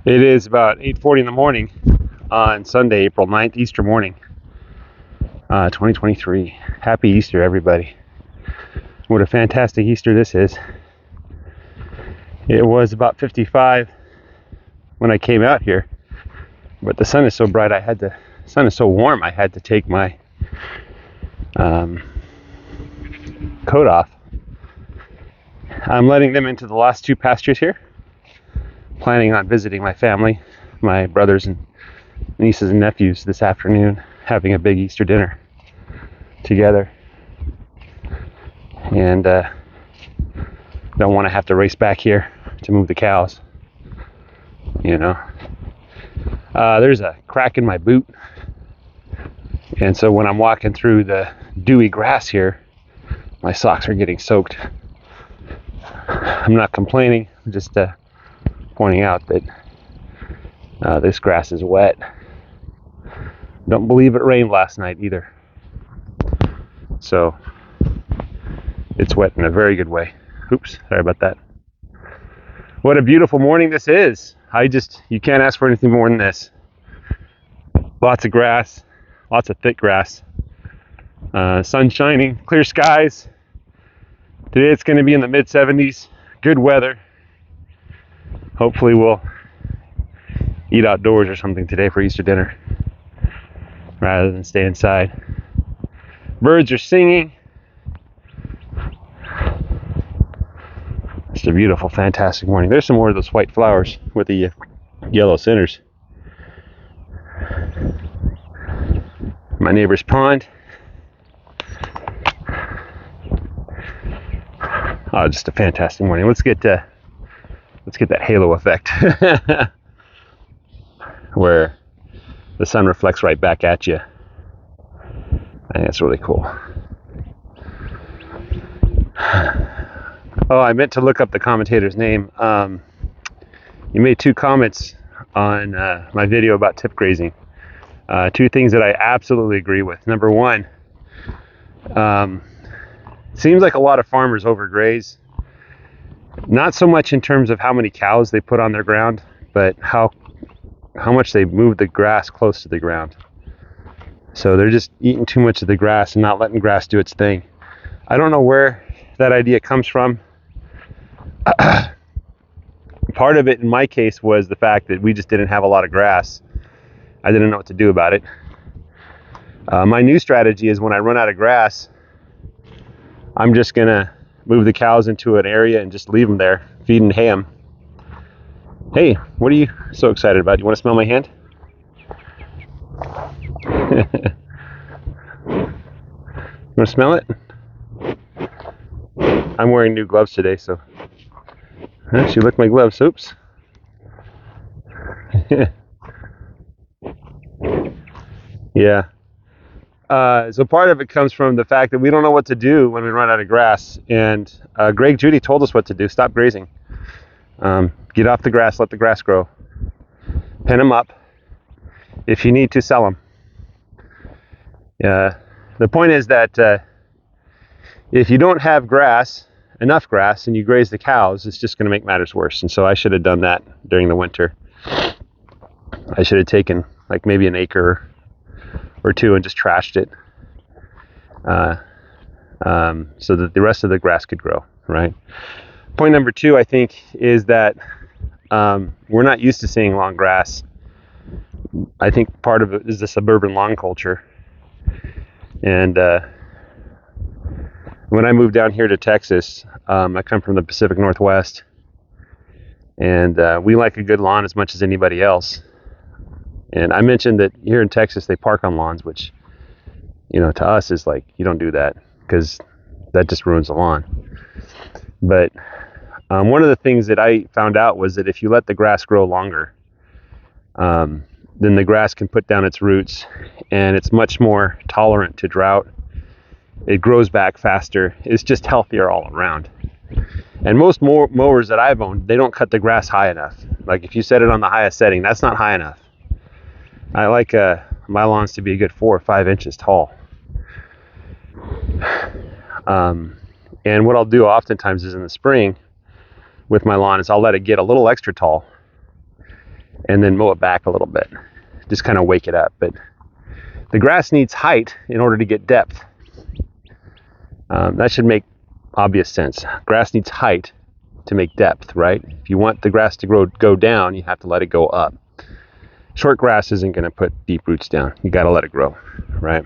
It is about 8:40 in the morning on Sunday, April 9th, Easter morning, 2023. Happy Easter, everybody. What a fantastic Easter this is. It was about 55 when I came out here, but the sun is so bright, sun is so warm, I had to take my coat off. I'm letting them into the last two pastures here. Planning on visiting my family, my brothers and nieces and nephews this afternoon, having a big Easter dinner together. And don't want to have to race back here to move the cows, you know. There's a crack in my boot, and so when I'm walking through the dewy grass here, my socks are getting soaked. I'm not complaining, I'm just pointing out that this grass is wet. Don't believe it rained last night either. So it's wet in a very good way. Oops, sorry about that. What a beautiful morning this is. You can't ask for anything more than this. Lots of grass, lots of thick grass. Sun shining, clear skies. Today it's going to be in the mid 70s. Good weather. Hopefully we'll eat outdoors or something today for Easter dinner rather than stay inside. Birds are singing. It's a beautiful, fantastic morning. There's some more of those white flowers with the yellow centers. My neighbor's pond. Oh, just a fantastic morning. Let's get that halo effect where the sun reflects right back at you. I think that's really cool. Oh, I meant to look up the commentator's name. You made two comments on my video about tip grazing. Two things that I absolutely agree with. Number one, seems like a lot of farmers overgraze. Not so much in terms of how many cows they put on their ground, but how much they move the grass close to the ground. So they're just eating too much of the grass and not letting grass do its thing. I don't know where that idea comes from. Part of it in my case was the fact that we just didn't have a lot of grass. I didn't know what to do about it. My new strategy is when I run out of grass, I'm just gonna move the cows into an area and just leave them there, feed and hay them. Hey, what are you so excited about? You want to smell my hand? You want to smell it? I'm wearing new gloves today, so she licked my gloves. Oops. Yeah. So part of it comes from the fact that we don't know what to do when we run out of grass. And Greg Judy told us what to do. Stop grazing. Get off the grass. Let the grass grow. Pin them up. If you need to, sell them. The point is that if you don't have enough grass, and you graze the cows, it's just going to make matters worse. And so I should have done that during the winter. I should have taken like maybe an acre or two and just trashed it so that the rest of the grass could grow, right? Point number two, I think, is that we're not used to seeing long grass. I think part of it is the suburban lawn culture. And when I moved down here to Texas, I come from the Pacific Northwest, and we like a good lawn as much as anybody else. And I mentioned that here in Texas, they park on lawns, which, to us is like, you don't do that because that just ruins the lawn. But one of the things that I found out was that if you let the grass grow longer, then the grass can put down its roots, and it's much more tolerant to drought. It grows back faster. It's just healthier all around. And most mowers that I've owned, they don't cut the grass high enough. Like if you set it on the highest setting, that's not high enough. I like my lawns to be a good 4 or 5 inches tall. And what I'll do oftentimes is in the spring with my lawn is I'll let it get a little extra tall. and then mow it back a little bit. Just kind of wake it up. But the grass needs height in order to get depth. That should make obvious sense. Grass needs height to make depth, right? If you want the grass to go down, you have to let it go up. Short grass isn't going to put deep roots down. You got to let it grow, right?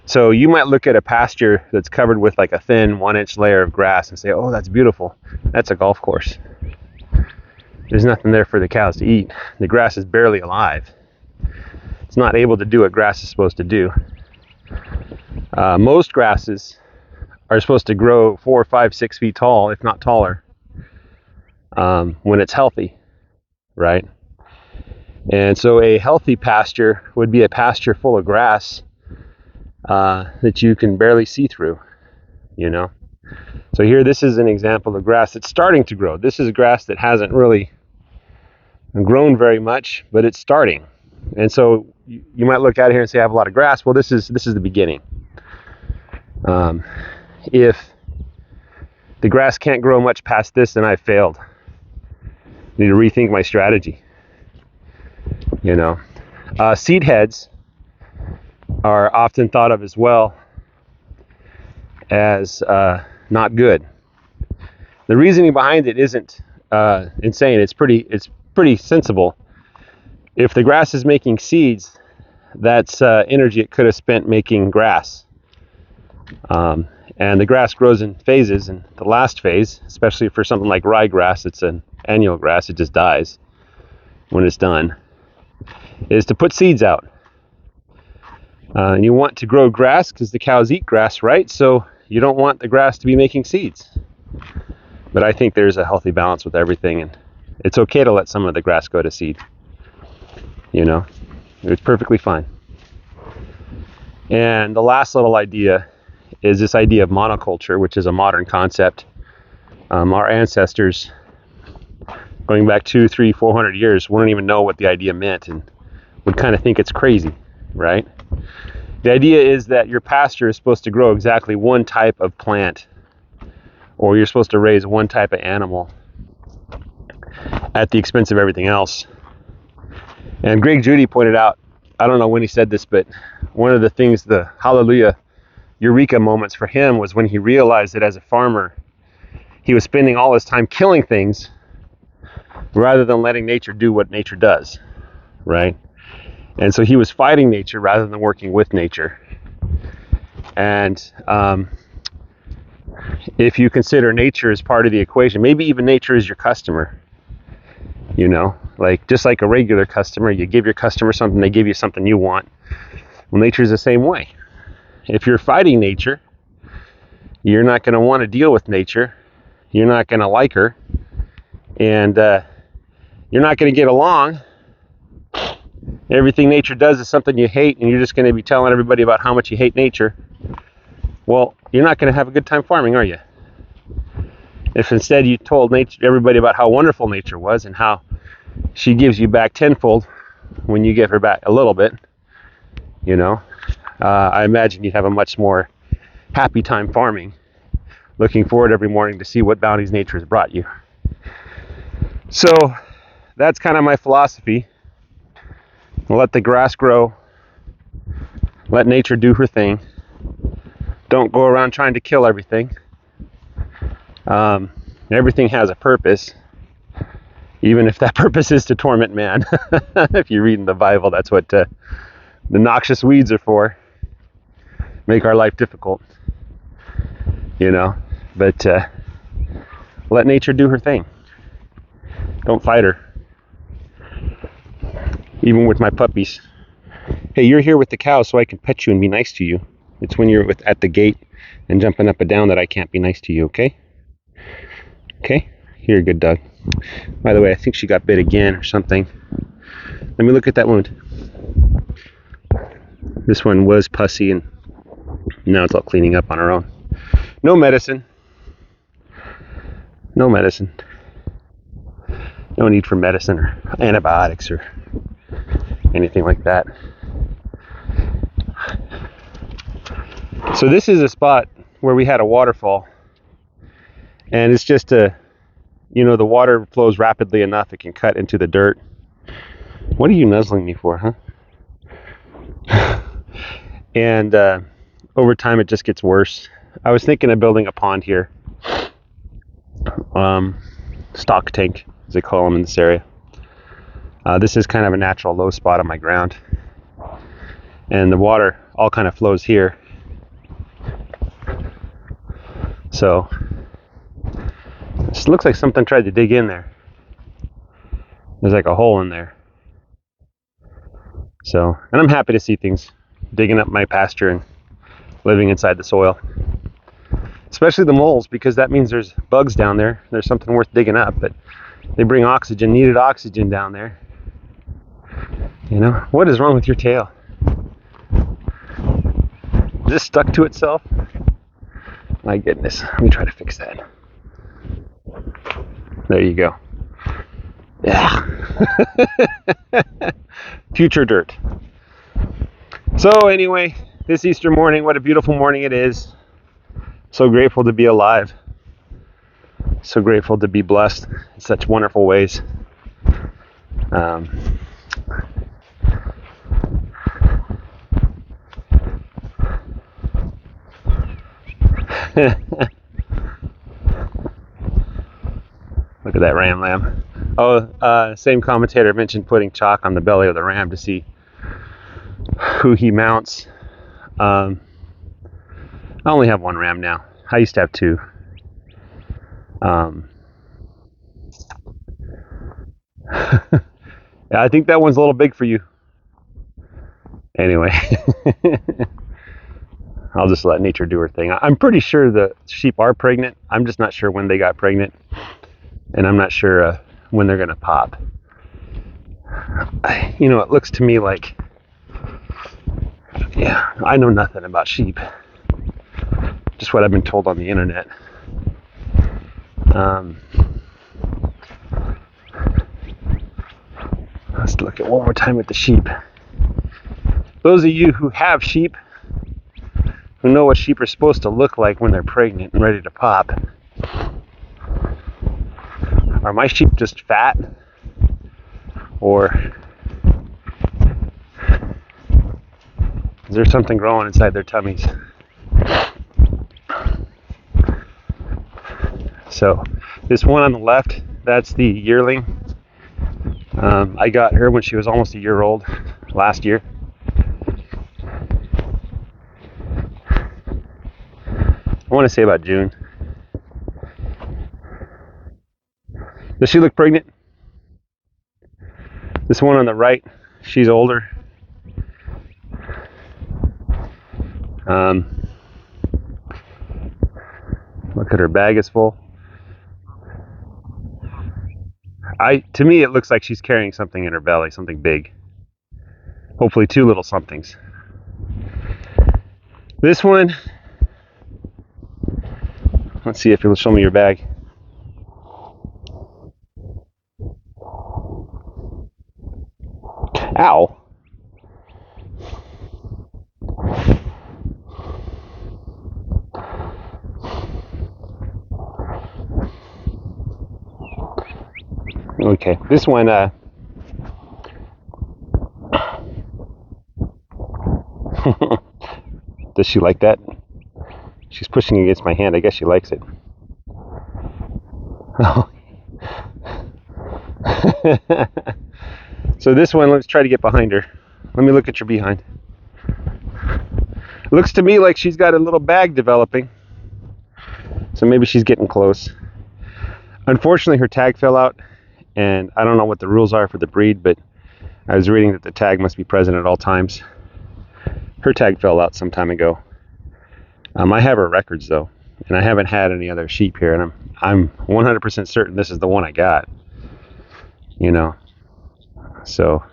So you might look at a pasture that's covered with like a thin 1-inch layer of grass and say, oh, that's beautiful. That's a golf course. There's nothing there for the cows to eat. The grass is barely alive. It's not able to do what grass is supposed to do. Most grasses are supposed to grow 4, 5, 6 feet tall, if not taller, when it's healthy, right? And so a healthy pasture would be a pasture full of grass that you can barely see through, you know? So here, this is an example of grass that's starting to grow. This is grass that hasn't really grown very much, but it's starting. And so you might look at it here and say, I have a lot of grass. Well, this is the beginning. If the grass can't grow much past this, then I've failed. I need to rethink my strategy. You know, seed heads are often thought of as well as not good. The reasoning behind it isn't insane. It's pretty sensible. If the grass is making seeds, that's energy it could have spent making grass. And the grass grows in phases, and the last phase, especially for something like ryegrass, it's an annual grass, it just dies when it's done, is to put seeds out. And you want to grow grass because the cows eat grass, right? So you don't want the grass to be making seeds. But I think there's a healthy balance with everything, and it's okay to let some of the grass go to seed. You know, it's perfectly fine. And the last little idea is this idea of monoculture, which is a modern concept. Our ancestors, going back 200, 300, 400 years, wouldn't even know what the idea meant and would kind of think it's crazy, right? The idea is that your pasture is supposed to grow exactly one type of plant, or you're supposed to raise one type of animal at the expense of everything else. And Greg Judy pointed out, I don't know when he said this, but one of the things, the hallelujah, eureka moments for him was when he realized that as a farmer, he was spending all his time killing things rather than letting nature do what nature does, right? And so he was fighting nature rather than working with nature. And if you consider nature as part of the equation, maybe even nature is your customer, you know, like just like a regular customer, you give your customer something, they give you something you want. Well, nature is the same way. If you're fighting nature, you're not going to want to deal with nature. You're not going to like her. And you're not going to get along. Everything nature does is something you hate, and you're just going to be telling everybody about how much you hate nature. Well, you're not going to have a good time farming, are you? If instead you told everybody about how wonderful nature was and how she gives you back tenfold when you give her back a little bit, you know, I imagine you'd have a much more happy time farming, looking forward every morning to see what bounties nature has brought you. So that's kind of my philosophy. Let the grass grow. Let nature do her thing. Don't go around trying to kill everything. Everything has a purpose, even if that purpose is to torment man. If you read in the Bible, that's what the noxious weeds are for. Make our life difficult, you know. But let nature do her thing. Don't fight her. Even with my puppies. Hey, you're here with the cows so I can pet you and be nice to you. It's when you're at the gate and jumping up and down that I can't be nice to you, okay? Okay? You're a good dog. By the way, I think she got bit again or something. Let me look at that wound. This one was pussy and now it's all cleaning up on her own. No medicine. No medicine. No need for medicine or antibiotics or anything like that. So this is a spot where we had a waterfall, and it's just a you know, the water flows rapidly enough, it can cut into the dirt. What are you nuzzling me for, huh? And over time, it just gets worse. I was thinking of building a pond here. Stock tank, as they call them in this area. This is kind of a natural low spot on my ground. And the water all kind of flows here. So, this looks like something tried to dig in there. There's like a hole in there. So, and I'm happy to see things digging up my pasture and living inside the soil. Especially the moles, because that means there's bugs down there. There's something worth digging up, but they bring oxygen, needed oxygen down there. You know, what is wrong with your tail? Is this stuck to itself? My goodness, let me try to fix that. There you go. Yeah. Future dirt. So anyway, this Easter morning, what a beautiful morning it is. So grateful to be alive. So grateful to be blessed in such wonderful ways. Look at that ram lamb. Oh, same commentator mentioned putting chalk on the belly of the ram to see who he mounts. I only have one ram now. I used to have two. Yeah, I think that one's a little big for you. Anyway, I'll just let nature do her thing. I'm pretty sure the sheep are pregnant. I'm just not sure when they got pregnant. And I'm not sure when they're going to pop. You know, it looks to me like, yeah, I know nothing about sheep. Just what I've been told on the internet. Let's look at one more time at the sheep. Those of you who have sheep, who know what sheep are supposed to look like when they're pregnant and ready to pop, are my sheep just fat? Or is there something growing inside their tummies? So this one on the left, that's the yearling. I got her when she was almost a year old last year. I want to say about June. Does she look pregnant? This one on the right, she's older. Look at her bag is full. To me, it looks like she's carrying something in her belly, something big. Hopefully 2 little somethings. This one, let's see if you'll show me your bag. Ow. Okay, this one, does she like that? She's pushing against my hand. I guess she likes it. Oh. So this one, let's try to get behind her. Let me look at your behind. It looks to me like she's got a little bag developing. So maybe she's getting close. Unfortunately, her tag fell out. And I don't know what the rules are for the breed, but I was reading that the tag must be present at all times. Her tag fell out some time ago. I have her records though, and I haven't had any other sheep here, and I'm 100% certain this is the one I got. You know, so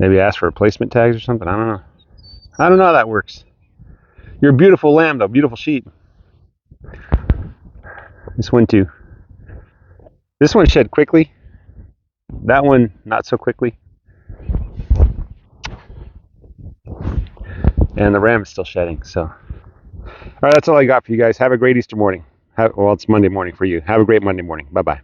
maybe ask for replacement tags or something. I don't know. I don't know how that works. You're a beautiful lamb though, beautiful sheep. This one too. This one shed quickly. That one not so quickly. And the ram is still shedding. So, all right, that's all I got for you guys. Have a great Easter morning. Well, it's Monday morning for you. Have a great Monday morning. Bye-bye.